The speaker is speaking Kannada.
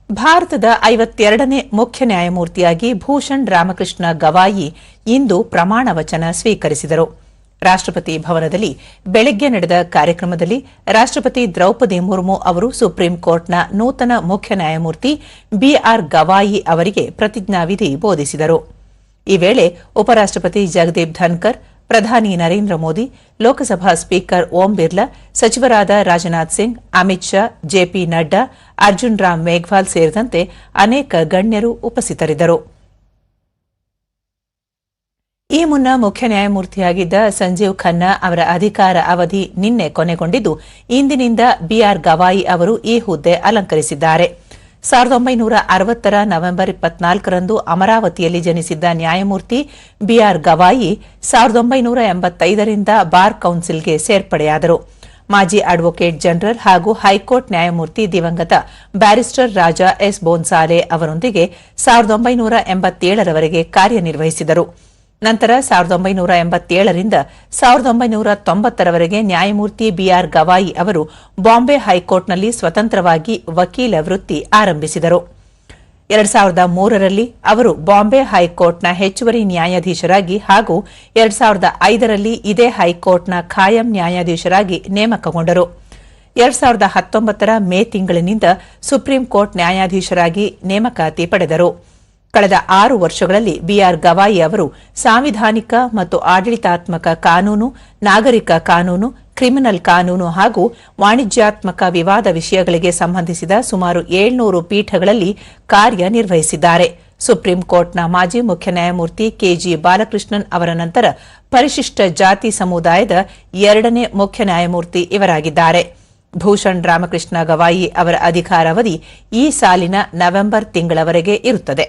ಭಾರತದ 52ನೇ ಮುಖ್ಯ ನ್ಯಾಯಮೂರ್ತಿಯಾಗಿ ಭೂಷಣ್ ರಾಮಕೃಷ್ಣ ಗವಾಯಿ ಇಂದು ಪ್ರಮಾಣ ವಚನ ಸ್ವೀಕರಿಸಿದರು. ರಾಷ್ಟ್ರಪತಿ ಭವನದಲ್ಲಿ ಬೆಳಗ್ಗೆ ನಡೆದ ಕಾರ್ಯಕ್ರಮದಲ್ಲಿ ರಾಷ್ಟ್ರಪತಿ ದ್ರೌಪದಿ ಮುರ್ಮು ಅವರು ಸುಪ್ರೀಂ ಕೋರ್ಟ್ನ ನೂತನ ಮುಖ್ಯ ನ್ಯಾಯಮೂರ್ತಿ ಬಿಆರ್ ಗವಾಯಿ ಅವರಿಗೆ ಪ್ರತಿಜ್ಞಾವಿಧಿ ಬೋಧಿಸಿದರು. ಈ ವೇಳೆ ಉಪರಾಷ್ಟ್ರಪತಿ ಜಗದೀಪ್ ಧನ್ಕರ್, ಪ್ರಧಾನಿ ನರೇಂದ್ರ ಮೋದಿ, ಲೋಕಸಭಾ ಸ್ಪೀಕರ್ ಓಂ ಬಿರ್ಲಾ, ಸಚಿವರಾದ ರಾಜನಾಥ್ ಸಿಂಗ್, ಅಮಿತ್ ಶಾ, ಜೆಪಿ ನಡ್ಡಾ, ಅರ್ಜುನ್ ರಾಮ್ ಮೇಘ್ವಾಲ್ ಸೇರಿದಂತೆ ಅನೇಕ ಗಣ್ಯರು ಉಪಸ್ಥಿತರಿದ್ದರು. ಈ ಮುನ್ನ ಮುಖ್ಯ ನ್ಯಾಯಮೂರ್ತಿಯಾಗಿದ್ದ ಸಂಜೀವ್ ಖನ್ನಾ ಅವರ ಅಧಿಕಾರ ಅವಧಿ ನಿನ್ನೆ ಕೊನೆಗೊಂಡಿದ್ದು, ಇಂದಿನಿಂದ ಬಿಆರ್ ಗವಾಯಿ ಅವರು ಈ ಹುದ್ದೆ ಅಲಂಕರಿಸಿದ್ದಾರೆ. 1960ರ ನವೆಂಬರ್ 24ರಂದು ಅಮರಾವತಿಯಲ್ಲಿ ಜನಿಸಿದ್ದ ನ್ಯಾಯಮೂರ್ತಿ ಬಿಆರ್ ಗವಾಯಿ 1985ರಿಂದ ಬಾರ್ ಕೌನ್ಸಿಲ್ಗೆ ಸೇರ್ಪಡೆಯಾದರು. ಮಾಜಿ ಅಡ್ವೊಕೇಟ್ ಜನರಲ್ ಹಾಗೂ ಹೈಕೋರ್ಟ್ ನ್ಯಾಯಮೂರ್ತಿ ದಿವಂಗತ ಬ್ಯಾರಿಸ್ಟರ್ ರಾಜಾ ಎಸ್ ಬೋನ್ಸಾಲೆ ಅವರೊಂದಿಗೆ 1987ರವರೆಗೆ ಕಾರ್ಯನಿರ್ವಹಿಸಿದರು. ನಂತರ 1987ರಿಂದ 1990ರವರೆಗೆ ನ್ಯಾಯಮೂರ್ತಿ ಬಿಆರ್ ಗವಾಯಿ ಅವರು ಬಾಂಬೆ ಹೈಕೋರ್ಟ್ನಲ್ಲಿ ಸ್ವತಂತ್ರವಾಗಿ ವಕೀಲ ವೃತ್ತಿ ಆರಂಭಿಸಿದರು. 2003ರಲ್ಲಿ ಅವರು ಬಾಂಬೆ ಹೈಕೋರ್ಟ್ನ ಹೆಚ್ಚುವರಿ ನ್ಯಾಯಾಧೀಶರಾಗಿ ಹಾಗೂ 2005ರಲ್ಲಿ ಇದೇ ಹೈಕೋರ್ಟ್ನ ಖಾಯಂ ನ್ಯಾಯಾಧೀಶರಾಗಿ ನೇಮಕಗೊಂಡರು. 2019ರ ಮೇ ತಿಂಗಳಿನಿಂದ ಸುಪ್ರೀಂ ಕೋರ್ಟ್ ನ್ಯಾಯಾಧೀಶರಾಗಿ ನೇಮಕಾತಿ ಪಡೆದರು. ಕಳೆದ 6 ವರ್ಷಗಳಲ್ಲಿ ಬಿಆರ್ ಗವಾಯಿ ಅವರು ಸಾಂವಿಧಾನಿಕ ಮತ್ತು ಆಡಳಿತಾತ್ಮಕ ಕಾನೂನು, ನಾಗರಿಕ ಕಾನೂನು, ಕ್ರಿಮಿನಲ್ ಕಾನೂನು ಹಾಗೂ ವಾಣಿಜ್ಯಾತ್ಮಕ ವಿವಾದ ವಿಷಯಗಳಿಗೆ ಸಂಬಂಧಿಸಿದ ಸುಮಾರು 700 ಪೀಠಗಳಲ್ಲಿ ಕಾರ್ಯನಿರ್ವಹಿಸಿದ್ದಾರೆ. ಸುಪ್ರೀಂ ಕೋರ್ಟ್ನ ಮಾಜಿ ಮುಖ್ಯ ನ್ಯಾಯಮೂರ್ತಿ ಕೆಜಿ ಬಾಲಕೃಷ್ಣನ್ ಅವರ ನಂತರ ಪರಿಶಿಷ್ಟ ಜಾತಿ ಸಮುದಾಯದ 2ನೇ ಮುಖ್ಯ ನ್ಯಾಯಮೂರ್ತಿ ಇವರಾಗಿದ್ದಾರೆ. ಭೂಷಣ್ ರಾಮಕೃಷ್ಣ ಗವಾಯಿ ಅವರ ಅಧಿಕಾರಾವಧಿ ಈ ಸಾಲಿನ ನವೆಂಬರ್ ತಿಂಗಳವರೆಗೆ ಇರುತ್ತದೆ.